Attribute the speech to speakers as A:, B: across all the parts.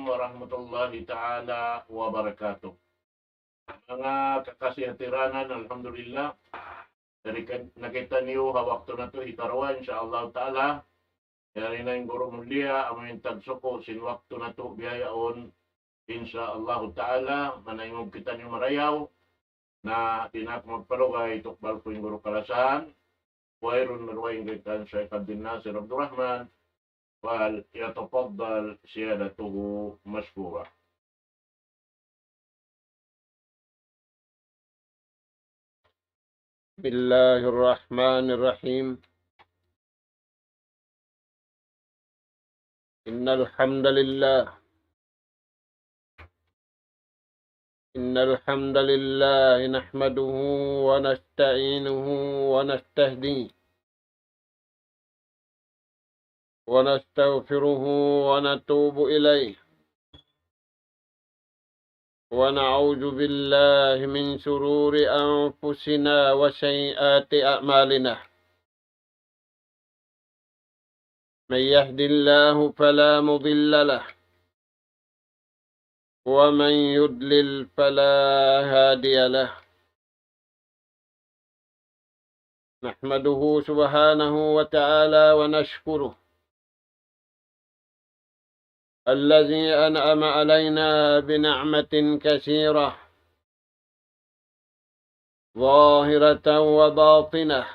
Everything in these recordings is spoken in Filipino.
A: warahmatullahi ta'ala wabarakatuh. Mga kakasihitiranan, alhamdulillah, dari nakita niyo hawak to na to hikarwa, insyaAllah ta'ala, yari na yung guru mulia, amin tagsuko, sinwakto na to biyayaon, insyaAllah ta'ala, manayong kita niyo marayaw, na tinak magpalugay, tukbal ko yung guru kalasahan, wairun marwayang gaitan Syekh Abdul Nasir Abdul Rahman, wal yatafaddal siyadatuhu mashkura.
B: بسم الله الرحمن الرحيم. إن الحمد لله نحمده ونستعينه ونستهديه ونستغفره ونتوب إليه ونعوذ بالله من شرور أنفسنا وسيئات أعمالنا. من يهد الله فلا مضل له ومن يضلل فلا هادي له. نحمده سبحانه وتعالى ونشكره الذي أنعم علينا بنعمة كثيرة ظاهرة وباطنة،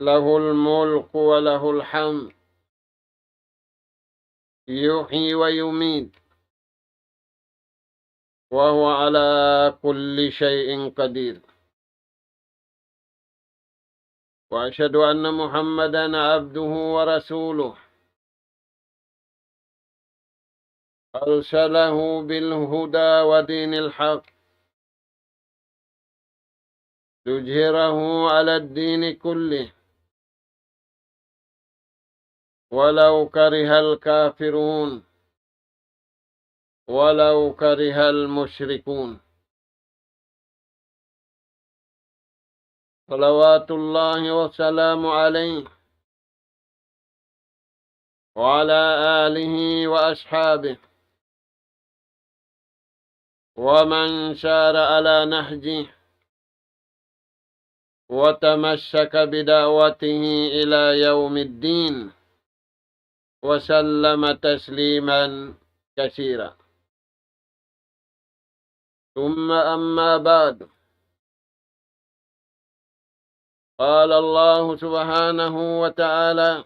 B: له الملك وله الحمد، يحيي ويميت، وهو على كل شيء قدير. وأشهد أن محمدا عبده ورسوله أرسله بالهدى ودين الحق ليظهره على الدين كله ولو كره الكافرون ولو كره المشركون. صلوات الله وسلام عليه وعلى آله وأصحابه ومن سار على نهجه وتمسك بدعوته إلى يوم الدين وسلم تسليما كثيرا. ثم أما بعد، قال الله سبحانه وتعالى: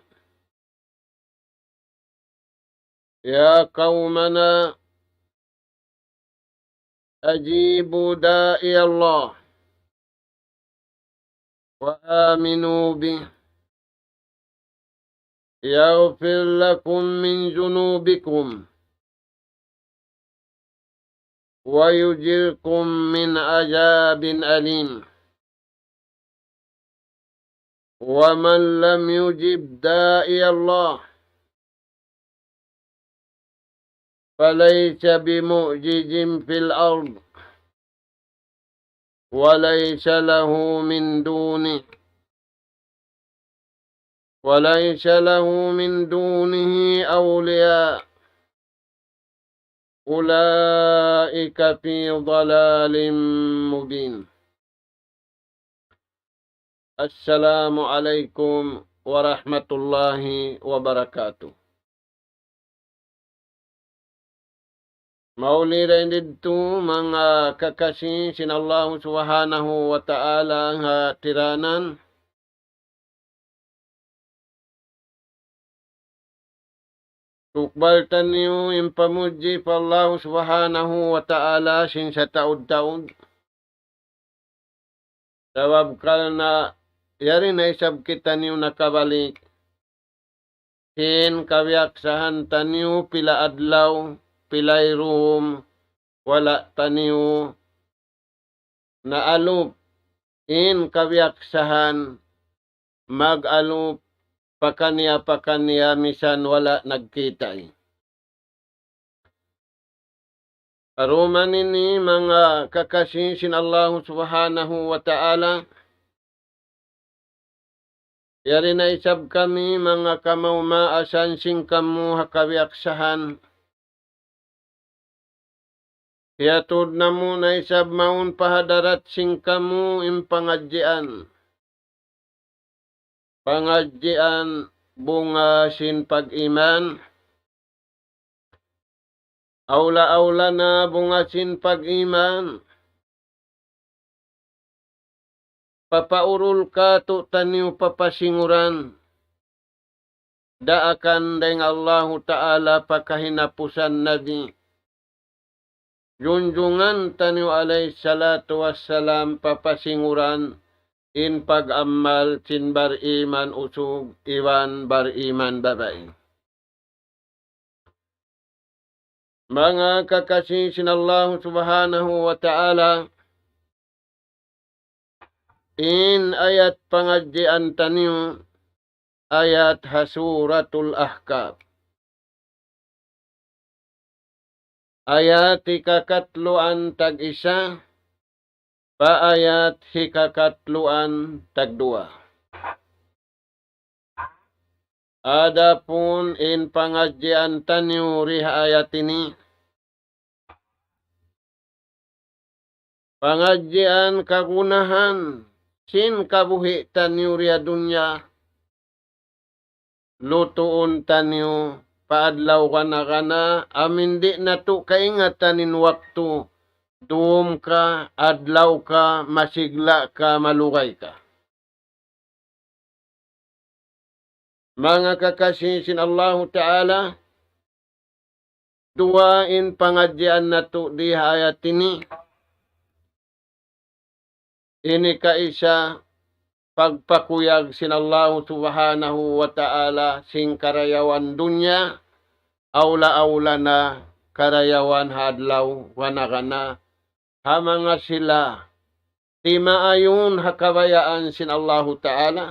B: يا قومنا أجيبوا داعي الله وآمنوا به يغفر لكم من ذنوبكم ويجركم من عذاب أليم. ومن لم يجب داعي الله فليس بمعجز في الأرض وليس له من دونه أولياء، أولئك في ضلال مبين. السلام عليكم ورحمة الله وبركاته. Maulirin dito mga kakasih sinallahu subhanahu wa ta'ala nga tiranan. Tukbal tanyo impamuji pa Allah subhanahu wa ta'ala sin sa taud-taud. Sabab kal na yari na isab kita niyo nakabalik. Sin kawyaksahan tanyo pila adlaw, pilay room, wala taniyo na alup, in kawyaksahan, mag-alup, pakanya misan wala nagkita. Aruman ini mga kakasisin Allah subhanahu wa ta'ala, Yari na isab kami mga kamaumasan sing kamu hakawiaksahan. Hiatud na mo na isab maun pahadarat sing kamu impangadjian. Pangadjian bunga sin pag-iman. Aula-aula na bunga sin pag-iman. Papaurul ka tu taniw papasinguran. Daakan deng Allah Ta'ala pakahinapusan nabi. Junjungan taniw alaih salatu wassalam papasinguran. In pag-amal sin bariman usug iwan bariman babae. Mga kakasih sin Allah Subhanahu wa Ta'ala. In ayat pengajian taniu ayat Hasuratul Ahkab. Ayat ikakatluan tag isa, pa ayat hikakatluan tag dua. Adapun in pengajian taniu riha ayat ini, pengajian kagunahan sin kabuhi taniu ria dunya lutuun taniu paadlaw kana amin di na tu kaingatanin waktu duum ka, adlaw ka, masigla ka, malugay ka. Mga kakasih sin Allah Ta'ala, duwain pengajian na tu di ayat ini. Ini kaisa pagpakuyag sin Allah Subhanahu wa Ta'ala sing karayawan dunya, aula-aula na karayawan hadlaw wanagana, hamanga sila, ti maayun hakabayaan sin Allah Ta'ala,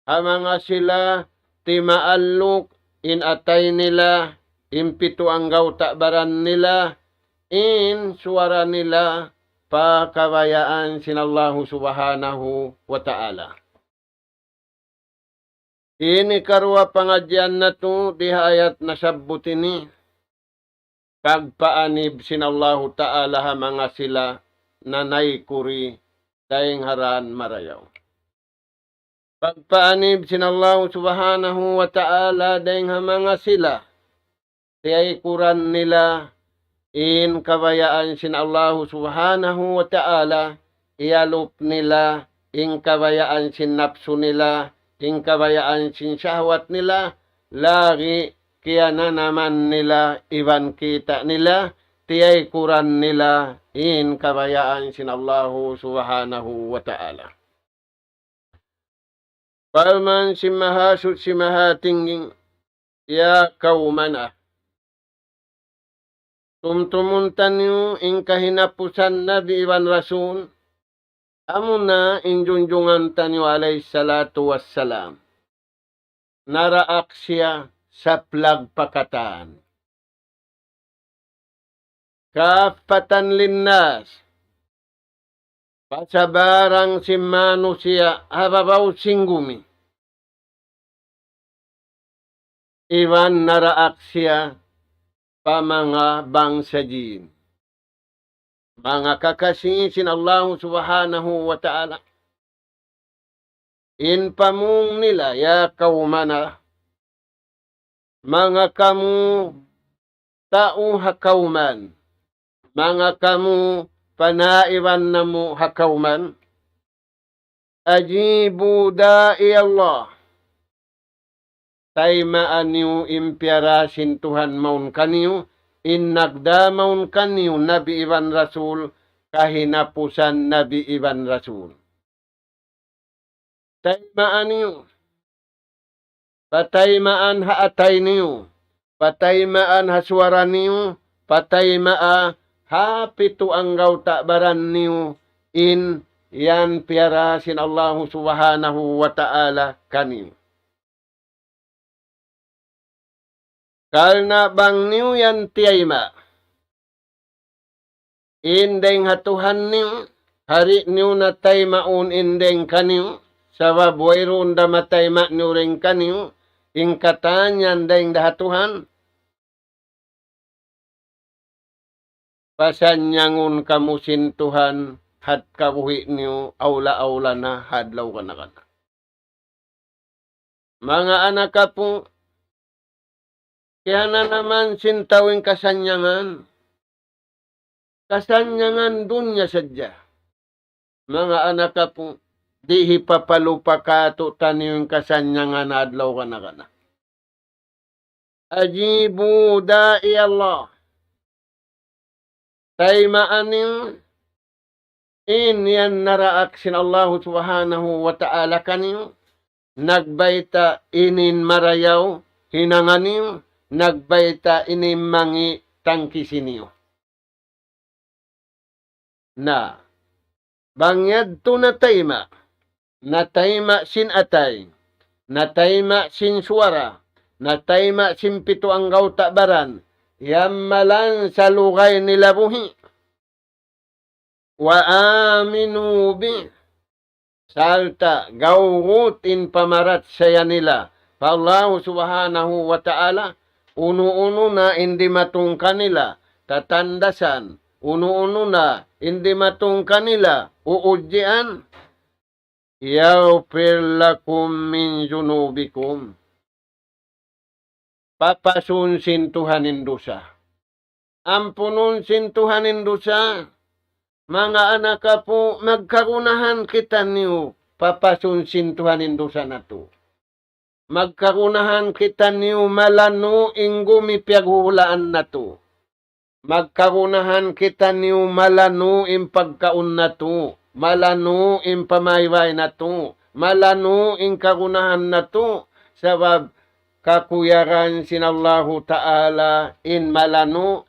B: hamanga sila, ti maaluk, in atay nila, impito ang gawta baran nila, in suara nila, pakabayaan sin Allah Subhanahu wa Ta'ala. Ini karwa pengajian na to di ayat nasabut ini. Pagpaanib sin Allah Ta'ala mga sila nanay kuri daing haran marayaw. Pagpaanib sin Allah Subhanahu wa Ta'ala daing mga sila tiyay kuran nila in kabayaan sin Allah Subhanahu wa Ta'ala, iyalup nila, in kabayaan sin napsu nila, in kabayaan sin syahwat nila, lagi kaya na naman nila, iban kita nila, tiyay kuran nila, in kabayaan sin Allah Subhanahu wa Ta'ala. Palman si mahasut si mahatinging, ya kaumana, tumtumuntan niyo in kahinapusan na di iwan rasul, amuna in junjungan tanyo alayhi salatu wassalam. Naraak siya sa plagpakatan. Kapatan linnas, pasabarang si manusia hababaw singgumi. Iwan naraak siya pamanga bangsajin. Mga kakasih sin Allah Subhanahu wa Ta'ala. In pamung nila ya kaumana. Mga kamu tao hakauman. Mga kamu panaiwan namu hakauman. Ajibu da'i Allah. Taimaan niyo impyarasin Tuhan maun kaniyo, innagdamaun kaniyo Nabi Iban Rasul, kahinapusan Nabi Iban Rasul. Taimaan niyo, pataimaan haatay niyo, pataimaan haswara niyo, pataimaa hapitu ang gawta baran niyo, in yan piyarasin Allah Subhanahu wa Ta'ala kaniyo. Karena bang niyo yan tiyayma. Indeng hatuhan niyo, hari niyo na tay maun indeng kaniyo, Sabab wayron da matay maknuring kaniyo, ingkatanyan daing dahatuhan, pasanyangon kamusin Tuhan, had kabuhi niyo, aula-aula na, hadlaw ka na. Mga anak ka po, kaya na naman sintawing kasanyangan. Kasanyangan dunya sadya. Mga anak ka po, di hipapalupa ka to taniyong kasanyangan adlaw ka na. Ajibu da'i Allah. Tay maaning yan naraak sin Allah subhanahu wa ta'ala kaniyo. Nagbayta inin marayaw, hinanganiyo. Nagbayta inin mangi tangkisiniyo. Na bangyad to natayma sin atay, natayma sin suara, natayma sin pito ang gawta baran, yammalan sa lugay nila buhi. Wa aminu bi, salta gawutin pamarat saya nila. Pa Allah subhanahu wa ta'ala, uno-uno na hindi matungkan nila, tatandasan, uno-uno na hindi matungkan nila, uudjian, yaghfir lakum min junubikum. Papasunsin Tuhanin dosa. Ampununsin Tuhanin dosa. Mga anak ka po, magkarunahan kita niyo, papasunsin Tuhanin dosa na to. Magkarunahan kita niyo, malano ingumi piyaghulaan na to. Magkarunahan kita niyo, malano im pagkaun na to. Malano im pamayway na to. Malano im karunahan na to. Sabab kakuyaran sin Allahu Ta'ala in malano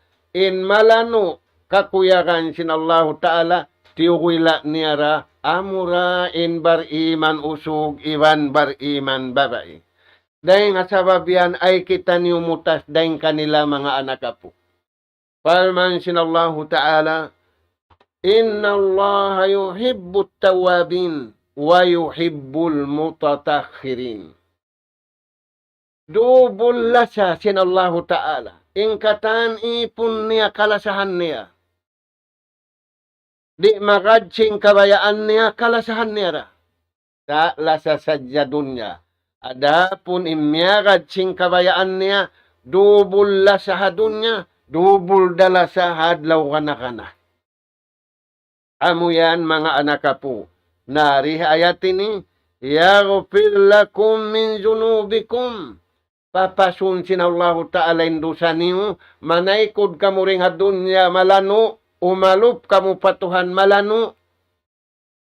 B: kakuyaran sin Allahu Ta'ala tiwila niyara amura in bar iman usug iwan bar iman babae. Dahil nga sabab yan ay kita niyo mutas dahil kanila mga anak po. Farman sin Allahu Ta'ala, Inna Allah yuhibbut tawabin wa yuhibbul mutatakhirin. Dubul lasa sin Allahu Ta'ala. Ingkatan ipun niya kalasahan niya. Di makadsing kabayaan niya kalasahan niya. Sa lasa sadya dunya. Adapun imyakadsing kabayaan niya, dubul lasa dunya. Dubul dala sa hadlaw kana. Amo yan mga anak po. Nari ayat ini, yaghfir lakum min junubikum. Papasunsin Allah Ta'ala indusa niyo, manaikod kamu ring hadunya malano, umalup kamu patuhan malano.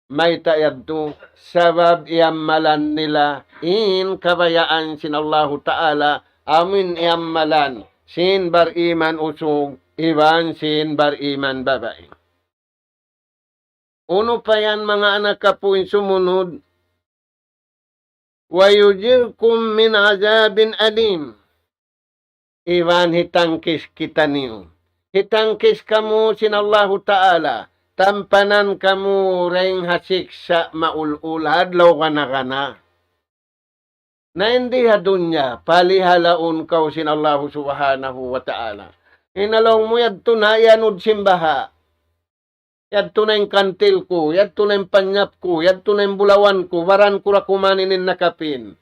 B: May tayad to, sabab iyammalan nila, in kabayaan sin Allah Ta'ala, amin iyammalan. Sin bar iman usog, iban sin bar iman babae. Uno pa yan mga anak ka po sumunod. Wayujirkum min azabin alim. Iban hitangkis kita niyo. Hitangkis kamu sin Allahu Ta'ala. Tampanan kamu ring hasiksa maulul hadlaw kana. Na hindi hadunya, palihalaon kau sin Allahu subhanahu wa ta'ala. Inalong mo yadto na yanod simbaha. Yadto na yung kantil ko, yadto na yung panyap ko, yadto na yung bulawan ko, waran ko ra kumaninin nakapin.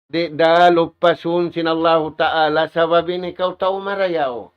B: Di dalupasun sin Allahu ta'ala, sababin ikaw tao marayaw.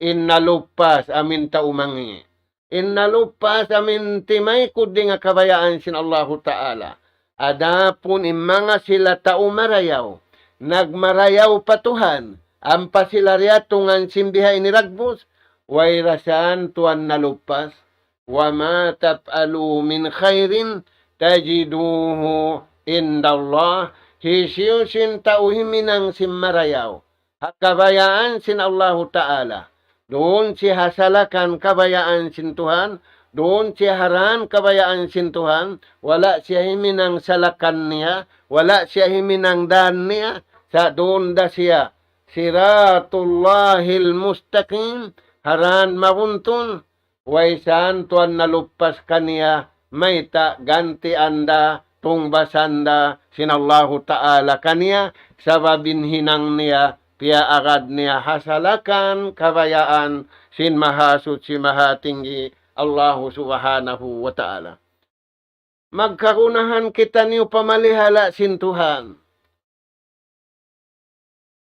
B: Innalupas amin tao mangi. Innalupas amin timay ko di nga kabayaan sin Allahu ta'ala. Adapun imanga sila tao marayaw, nagmarayaw patuhan, ampa sila riyatungan simbiha iniragbos, wayrasan tuan nalupas, wa ma taf'alu min khairin tajiduhu indallah, hisiyusin tao himinang simmarayaw, hakabayaan sin Allahu Ta'ala, doon si hasalakan kabayaan sin Tuhan, doon siya haran kabayaan sin Tuhan, wala siya himinang salakan niya, wala siya himinang daan niya, sa doon da siya, siratullahil mustaqim, haran mabuntun, waysan tuan nalupas kaniya, may ta ganti anda, tung basanda sinallahu ta'ala kaniya sababin hinang niya pia agad niya hasalakan kabayaan sin mahasud si mahatinggi Allah subhanahu wa ta'ala. Magkarunahan kita niyo pamalihala sin Tuhan.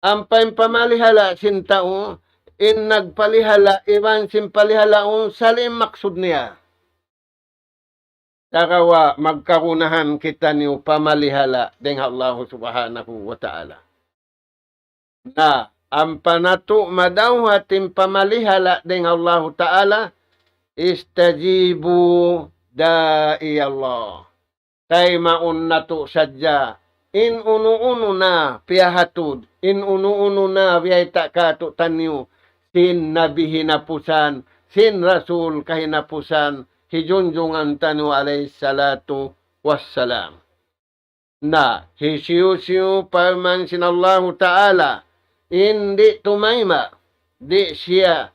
B: Ampay pamalihala sin tao, in nagpalihala, iwan sin palihalaon, salim maksud niya. Tarawa, magkarunahan kita niyo pamalihala dengan Allah subhanahu wa ta'ala. Na, ang panato madawhatin pamalihala dengan Allah ta'ala, istajibu da'i Allah. Tay maun nato sadya, in unu-unu na piyahatud, in unu-unu na biyay takato tanyo, sin nabi hinapusan, sin rasul kahinapusan, hijunjungan tanyo alayhi salatu wassalam. Na, hisiyusiyo parman sinallahu ta'ala, hindi tumayma, di siya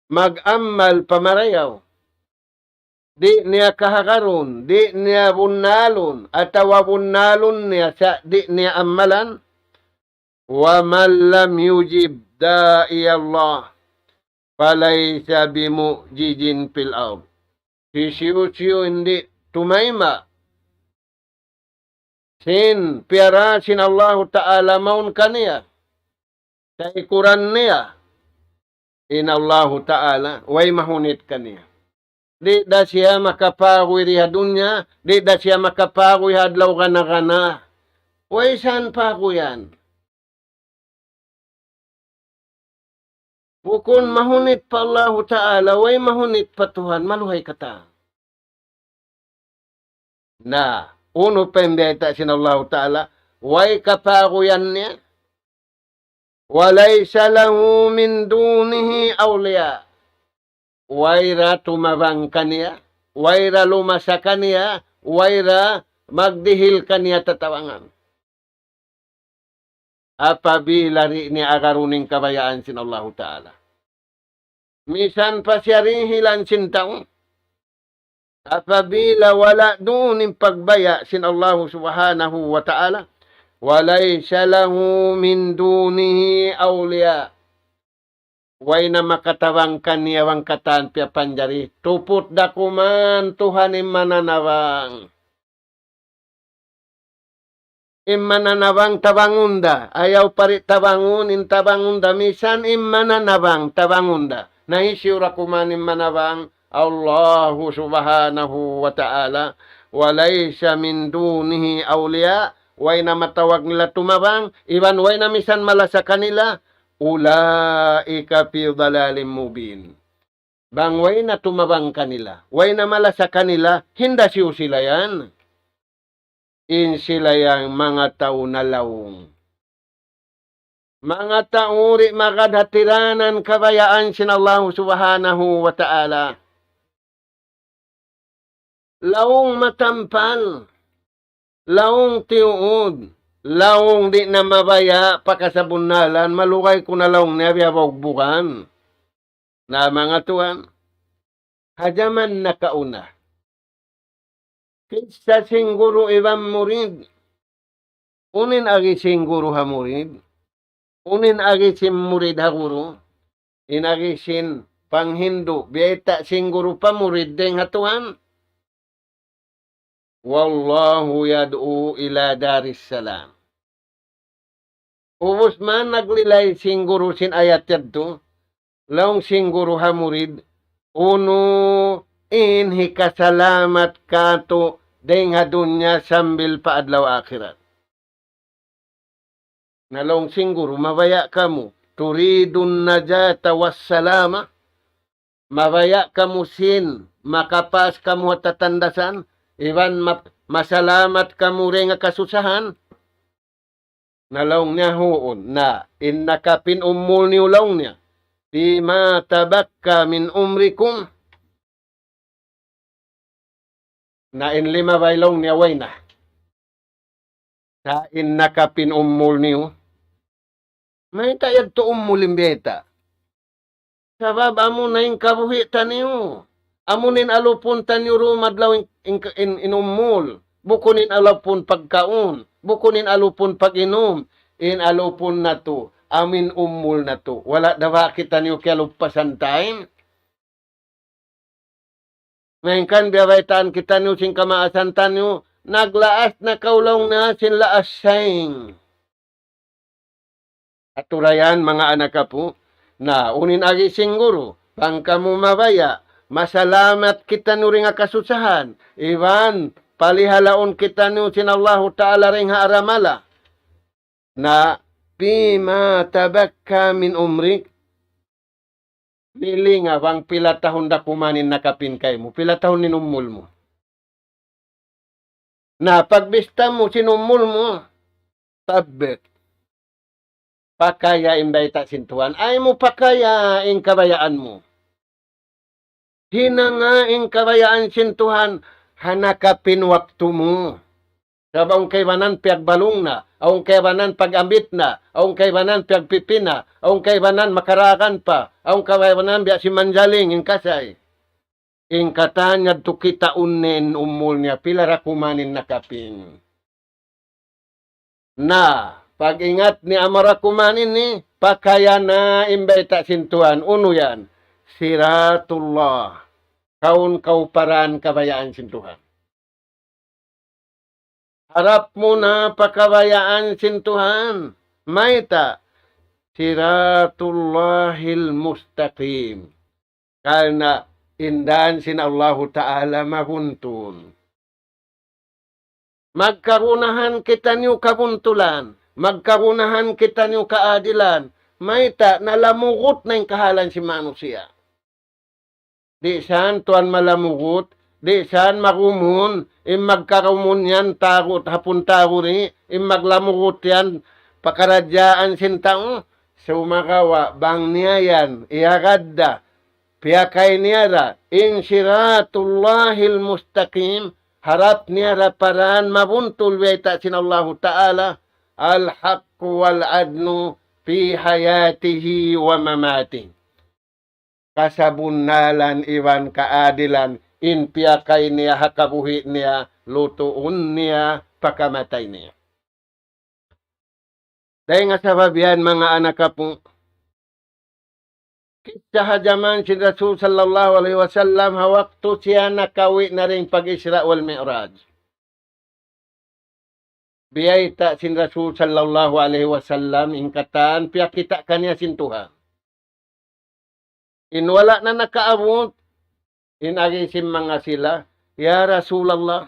B: mag-amal pamarayaw. Di niya kahakaron, di niya bunalon, atawa bunalon niya sa di niya amalan. Wa man lam yujib da'i Allah, falaysa bimujijin fil ard. Sisiyo hindi tumayma. Sin piara sin Allah Ta'ala maun kaniya. Sa ikuran niya. In Allah Ta'ala, way mahunit kaniya. Di da siya makapagoy riha dunya, di da siya makapagoy hadlaw kana-kana. Way saan pa ko yan? Bukun mahunit pa Allah Ta'ala, way mahunit pa Tuhan, maluhay kata. Na, uno pembeta sin Allah Ta'ala, way kapagoyan niya. Walaysa lahu min dunihi awliya. Waira tumabang kaniya, waira lumasa kaniya, waira magdihil kaniya tatawangan. Apabila ri ni agaruning kabayaan sin Allah Ta'ala. Misan pa siya rin hilan sin taong. Apabila wala duning pagbaya sin Allah Subhanahu wa Ta'ala, walaysa lahu min dunihi awliya. Way na makatawang kaniyawang katan pia panjari. Tupot da kuman Tuhan mananawang. Mananawang tabangunda. Ayaw pari tabangun in tabangunda. Misan mananawang tabangunda. Nahisyura kuman manawang Allahu subhanahu wa ta'ala. Walaysa min dunihi awliya. Way na matawag nila tumabang. Iban way na misan mala sa kanila. Ulaika fi dhalalim mubin. Bang way na tumabang kanila, way na mala sa kanila, hinda siyo sila yan. In sila yang mga tao na lawong. Mga tauri makadhatiranan kabayaan sin Allah subhanahu wa ta'ala. Lawong matampal, lawong tiuod, lawong di na mabaya pakasabunalan, malukay ko na lawong niya biyabagbukan. Na mga tuwan, hajaman na kauna. Kitsa singguro ibang murid. Unin agi singguro ha murid. Unin agi sin murid ha guru. Inagi sin panghindu. Biyeta singguro pa murid deng hatuhan. Wallahu yad'u ila daris salam. Ubus man naglilay singguro sin ayat yadto. Laong singguro ha murid. Uno in hikasalamat kato deng hadunya sambil paadlaw akhirat. Nalong singguro mabaya kamu. Turidun najata wassalama. Mabaya kamu sin. Makapas kamu tatandasan. Iban masalamat kamu rin nga kasusahan. Nalaong niya hoon na innakapin umul ni ulaong niya. Bima tabakka min umrikum. Na inlima baylong niya way na. Sa innakapin umul niyo. May tayad to umulim beta. Sabab amo na yung kabuhitan niyo. Amunin alupon tanyo rumadlaw inumul. Bukunin alupon pagkaon. Bukunin alupon pag-inom. In alupon na to. Amin umul na to. Wala dawa kita niyo kialupasan time. Ngayon biyabaitan kita niyo sing kamaasan tanyo. Naglaas na kaulong na sin laas saying. Aturayan mga anak ka po. Na unin agi singguro. Bangka mo mabaya. Masalamat kita nyo rin nga kasusahan. Iwan, palihalaon kita nyo sinallahu ta'ala rin nga aramala. Na, bima tabakka min umrik. Pili nga, bang pila tahon da kumanin nakapin kay mo. Pila tahon ninumul mo. Na, pagbista mo, sinumul mo. Tabek. Pakayain ba ita sintuan? Ay mo pakayain kabayaan mo. Hinangaing kabayaan sintuhan, hanakapin waktu mo. Sabang kaybanan piagbalong na, aung kaybanan pagambit na, aung kaybanan piagpipin na, aung kaybanan makarakan pa, aung kaybanan biya si manjaling ing kasay. Ing katanya to kita unen umul niya, pilara kumanin nakapin. Na, pag-ingat ni amara kumanin ni, pakaya na imbeta sintuhan, uno yan. Siratullah. Kaun kauparan kabayaan sintuhan. Harap mo na pakabayaan sintuhan. Maita. Siratullahil mustaqim. Karena indan sin Allah Ta'ala maguntun. Magkarunahan kita niyo kabuntulan. Magkarunahan kita niyo kaadilan. Maita, nalamugot na yung kahalan si manusia. Di saan tuan malamugot, di saan marumun, magkarumun yan, tarot, hapon taro rin, maglamugot yan, pakaradyaan sintang, sumakawa, bang niya yan, iharadda, piyakay niya ra, insiratullahil mustaqim, harap niya ra paraan, mabuntul weta sinallahu ta'ala, al-haqqu wal-adnu, fi hayatihi wa mamati. Kasabunalan iwan kaadilan in piyakay niya hakabuhi niya lutuun niya pakamatay niya. Dahil nga sababihan mga anak po, kisah hajaman si Rasul sallallahu alaihi wasallam hawaktu siya nakawi na rin pag-Isra wal Mi'raj. Biyayta sin Rasul sallallahu alaihi wasallam ingkatan piyakita kanya sintuhan. Inwala na nakaabot, inagisim mga sila, Ya Rasulallah,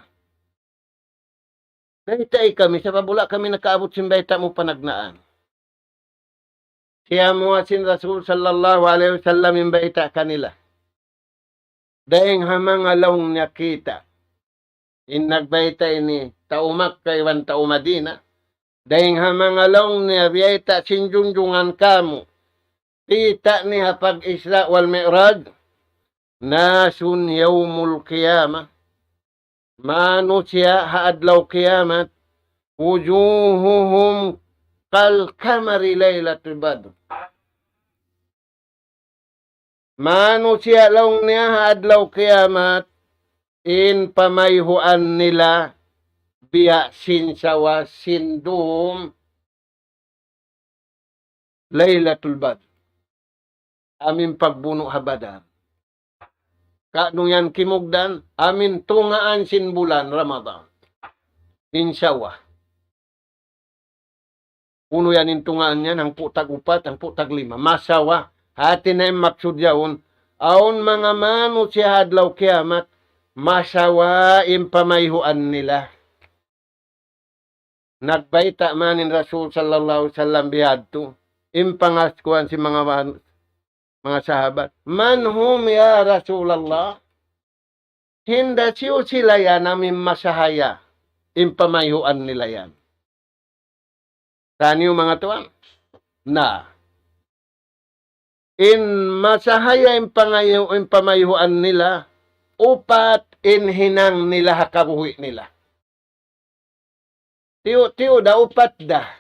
B: dahitay kami, sa pabula kami nakaabot simbayta mo panagnaan. Siya mo sin Rasul sallallahu alaihi wasallam imbayta kanila. Dahing hamang alawng niya kita, inagbayta ini, taumak kaywan taumadina, dahing hamang alawng niya biyayta sinjunjungan kamu, kita niya pag-Isra wal Mi'raj, nasun yawmul qiyamah, manusia haadlaw kiamat, wujuhuhum kal kamari laylatul badr. Manusia long niya haadlaw kiamat, in pamayhuan nila, biya sinsawa sindum, laylatul badr. Amin pagbuno habadar. Kanong yan kimugdan, amin tungaan sin bulan Ramadan. Insyawa. Puno yan in tungaan yan, ang putag 4, ang putag 5. Masawa, hati na yung maksud yaon, aon mga mano siya hadlaw kiamat, masawa yung pamayhuan nila. Nagbaita manin Rasul sallallahu alaihi wasallam bihadto, impangaskuan si mga sahabat, man hum ya Rasulallah? Hinda siyo sila yan namin masahaya. Impamayhuan nila yan. Saan yung mga tuwan? Na. In masahaya impamayhuan nila, upat inhinang nila hakabuhi nila. Tiyo da upat da.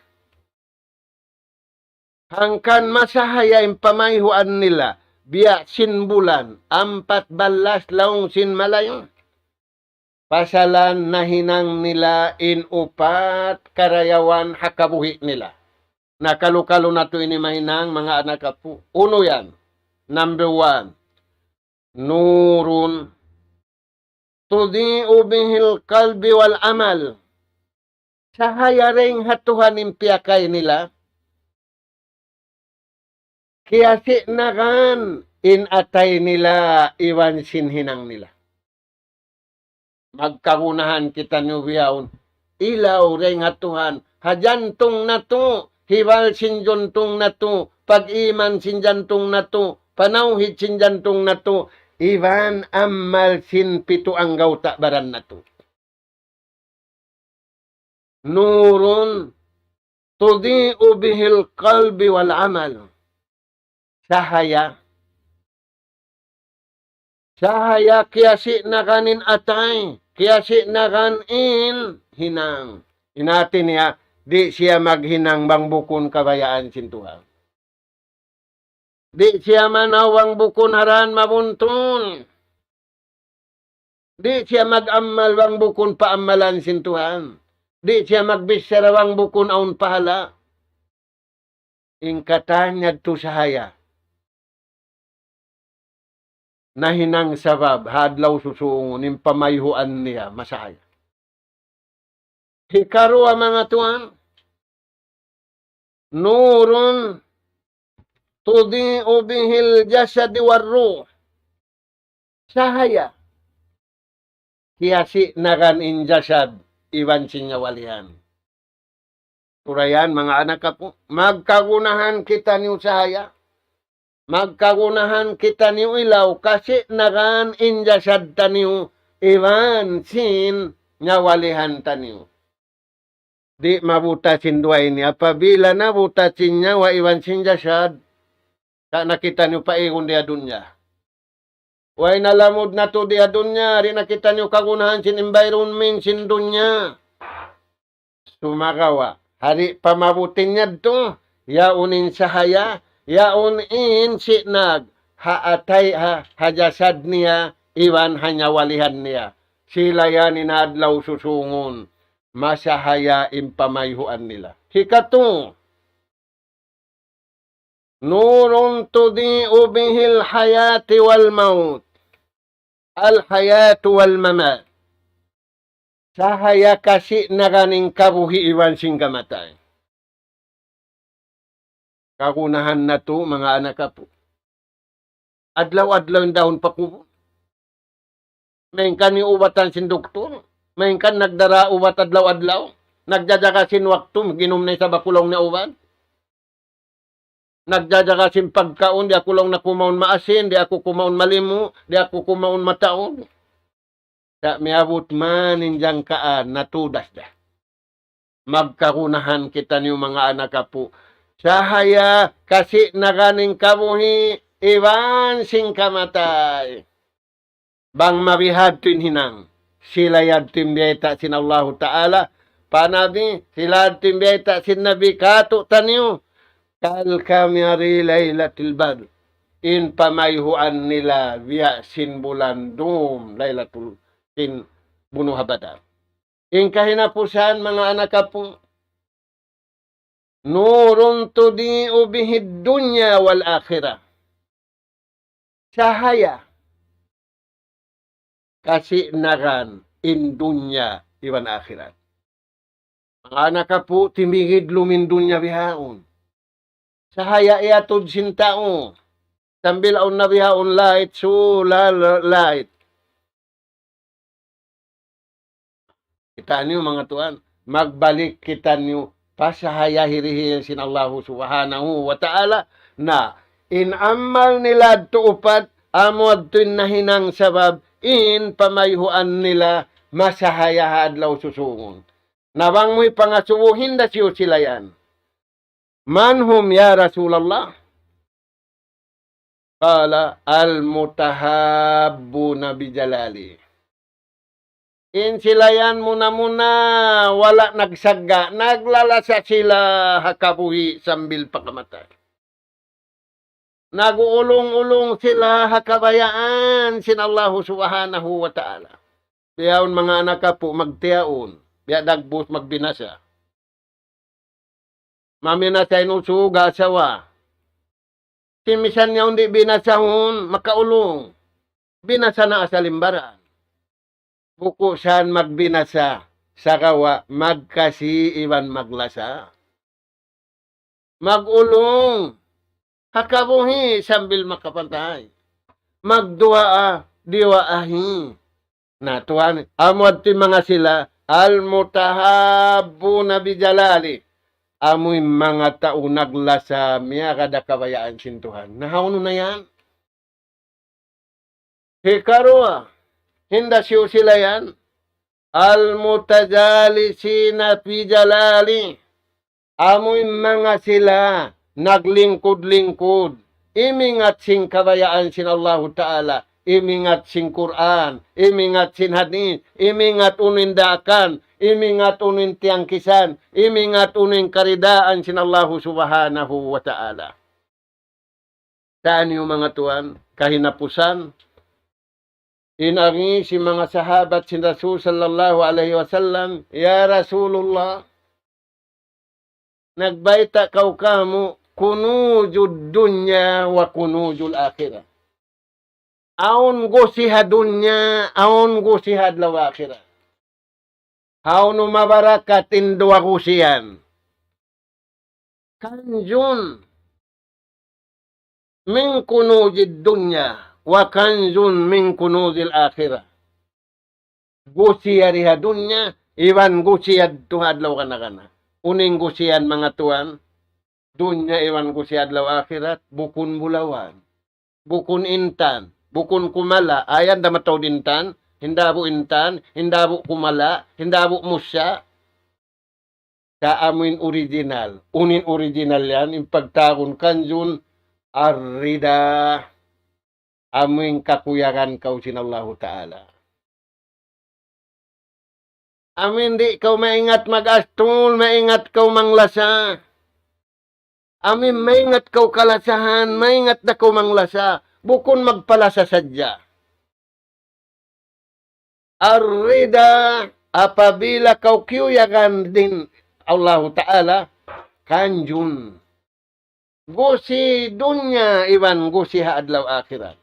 B: Hangkan masahaya impamayhuan nila, biya sinbulan, 14 laong sinmalayon. Pasalan na hinang nila inupat karayawan hakabuhi nila. Nakalukalo na to ini mahinang mga anak kapo. Uno yan. Number 1. Nurun tudi'u bihil kalbi wal amal. Sahaya ring hatuhan impiyakay nila. Kaya nagan inatay nila iwan sinhinang nila. Magkagunahan kita niyo biyaon. Ilaw ring hatuhan. Hajantong na to. Hiwal sinjontong na to. Pag-iman sinjantong na to. Panauhid sinjantong na to. Iwan amal sin pito ang gauta baran na to. Nurun tudi'u bihil qalbi wal amal. Sahaya kiyasi na kanin atay, kiyasi na kanin hinang. Inati niya, di siya maghinang bang bukon kabayaan sintuhan. Di siya manawang bukon haran mabuntun. Di siya mag-amal bang bukon paamalan sintuhan. Di siya magbisarawang bukon aun pahala. Ingkatanyad to sahaya. Nahinang sabab, hadlaw susungon, nimpamayhuan niya, masaya. Hikaru ang mga tuan, nurun, tudi'u bihil jasadi warruh. Sahaya. Kiyasi nagan in jasad, iwan sinyawalihan. Turayan, mga anak kapo, magkagunahan kita niyo sahaya. Magkagunahan kita niyo ilaw kasi nagan injasad taniyo iwan sin nyawalihan taniyo. Di mabuta sinduay niya. Pabila na buta sin nyawa iwan sin jasad. Nakita niyo paingon diya dunya. Way nalamod na to diya dunya. Rin nakita niyo kagunahan sin environment sin dunya. Sumagawa. Hari pamabutin niya to. Yaunin sahaya. Yaon in sinag haatay hajasad niya iwan hanyawalihan niya. Sila yan inadlaw susungon. Masahaya impamayhuan nila. Hikato. Nurun tudi'u bihil hayati wal maut. Al hayatu wal mamat. Sahaya kasi naganing kabuhi iwan sing kamatay. Kagunahan na to, mga anak kapo. Adlaw-adlaw yung dahon pa kubo. Mayin kan yung ubatan sin doktor. Mayin kan nagdara ubat adlaw-adlaw. Nagjajaga sin waktu, ginom na sa bakulong na ubat. Nagjajaga sin pagkaon, di ako lang na kumaon maasin, di ako kumaon malimu, di ako kumaon mataon. Sa miabot man ninjang kaan, natudas da. Magkagunahan kita niyo mga anak kapo. Sahaya kasi naganing kabuhi iwan sing kamatay. Bang mabihad tin hinang. Sila yad timbeta sin Allah Ta'ala. Panabi sila timbeta sin Nabi kato taniyo. Kal kamyari laylatil badr. In pamayhuan nila via sin bulan dum laylatul in bunuh badar. In kahinapusan mga anak kapo. Nurun tudi'u bihid dunya wal akhirah. Sahaya. Kasi nagan in dunya iwan akhirat. Mga anak kapo, timigid lumin dunya bihaon. Sahaya iatod sintao. Sambil aun na bihaon lait, lait. Kita niyo mga tuan, magbalik kita niyo pasahaya hirihil sin Allah subhanahu wa ta'ala na inamal nila tuupat amod tuin na hinang sabab in pamayhuan nila masahaya adlaw susungon. Nabang mo'y pangasubuhin da siyo sila yan. Manhum ya Rasulallah? Kala al-mutahabbuna bijalali. In sila yan muna wala nagsaga, naglalasa sila hakabuhi sambil pakamatay. Nag-uulong-ulong sila hakabayaan sin Allah subhanahu wa ta'ala. Biyaon mga anak ka po magtiyaon. Biya dagbos magbinasa. Maminasay no suga sawa. Timisan niya hindi binasahon, makaulong. Binasa na sa limbaran. Buko saan magbinasa. Sa kawa, magkasi iwan maglasa. Magulong. Hakabuhi sambil makapantay. Magdua diwaahi. Natuan, amwad ti mga sila, al-mutahabuna bijalali. Amoy mga tao naglasa, miya kada kabayaan sintuhan. Nahaw na yan. Hikaroa, hinda siyo sila yan. Al-mutajalisina bijalali. Amoy mga sila, naglingkod-lingkod. Imingat sing kabayaan sin Allah Ta'ala. Imingat sing Quran. Imingat sin hadis. Imingat unin dakan. Imingat unin tiangkisan. Imingat unin karidaan sin Allah Subhanahu wa Ta'ala. Saan yung mga tuan? Kahinapusan. Inari si mga sahabat sin Rasul sallallahu alaihi wasallam. Ya Rasulullah. Nagbaita kau kamu kunujud dunya wa kunujul akhirah. Aun gusiha dunya, aun gusiha adlaw akhirah. Haunu mabarakat indua gusian. Kanjun min kunujid dunya wa kanjun min kunujil akhirah. Gusiha riha dunya, iwan gusiha tuhadlaw kana-kana. Uning gusian mga tuan, dunya iwan gusiad law akhirat, bukun bulawan, bukun intan, bukun kumala, ayan da mataw dintan, hindabo intan, hindabo kumala, hindabo musya, sa amin original, unin original yan, impagtakon kanjun, arrida, amin kakuyakan kau sinallahu ta'ala. Amin di kau maingat mag-astol, maingat kau manglasa. Amin maingat kau kalasahan, maingat na kau manglasa. Bukon magpalasa sadya. Arrida, apabila kau kiuyakan din Allah Ta'ala, kanjun. Gusi dunya, iwan gusi haadlaw akhirat.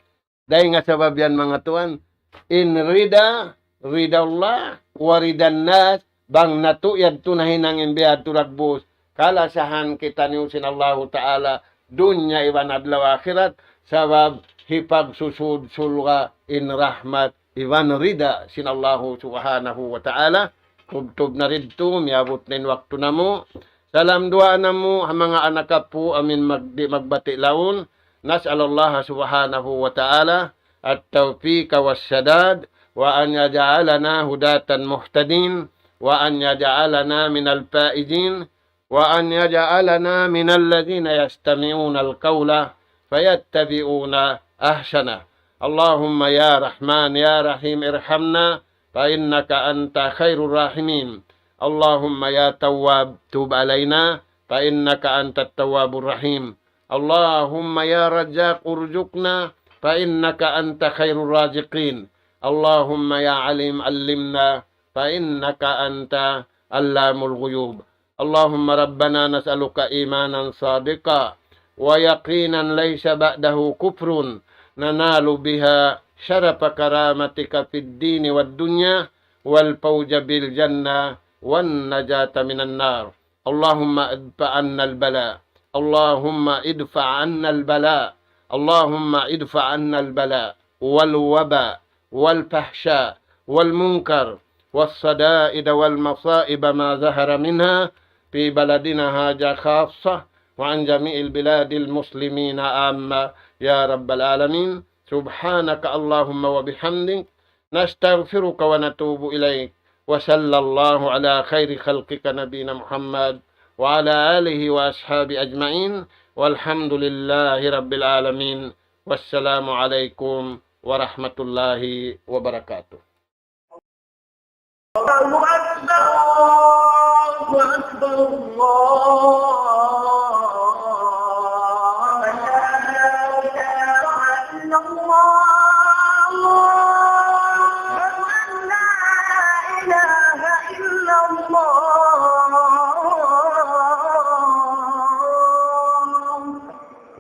B: Dahil nga sabab yan mga tuan, in rida, rida Allah, waridan nas, bang natuyad tunahin ng imbiyad tulagbos, kalasahan kita niusin Allah Ta'ala, dunya iwan adlaw akhirat, sabab hipag susud sulga in rahmat, iwan rida sin Allah Subhanahu wa Ta'ala, tubtub na ridto, miyabot na waktu na mo, salam dua na mo, mga anak po, amin magbati laon, nas'alallah Subhanahu wa Ta'ala, at-tawfiq wa sadad, وأن يجعلنا هداة مهتدين وأن يجعلنا من الفائزين وأن يجعلنا من الذين يستمعون القول فيتبعون أحسنه اللهم يا رحمن يا رحيم ارحمنا فإنك أنت خير الراحمين اللهم يا تواب توب علينا فإنك أنت التواب الرحيم اللهم يا رزاق ارزقنا فإنك أنت خير الرازقين اللهم يا عليم علمنا فإنك أنت علام الغيوب اللهم ربنا نسألك إيمانا صادقا ويقينا ليس بعده كفر ننال بها شرف كرامتك في الدين والدنيا والفوز بالجنة والنجاة من النار اللهم ادفع عنا البلاء اللهم ادفع عنا البلاء اللهم ادفع عنا البلاء والوباء والفحشاء والمنكر والصدائد والمصائب ما ظهر منها في بلدنا هذا خاصة وعن جميع البلاد المسلمين عامة يا رب العالمين سبحانك اللهم وبحمدك نستغفرك ونتوب إليك وصلى الله على خير خلقك نبينا محمد وعلى آله وأصحابه أجمعين والحمد لله رب العالمين والسلام عليكم ورحمة الله وبركاته.
C: الله أكبر الله إلا الله أن لا إله إلا الله.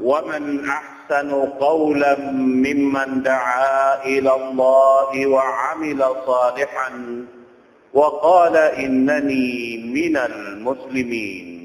D: ومن أحسن قولا ممن دعا إلى الله وعمل صالحا وقال إنني من المسلمين.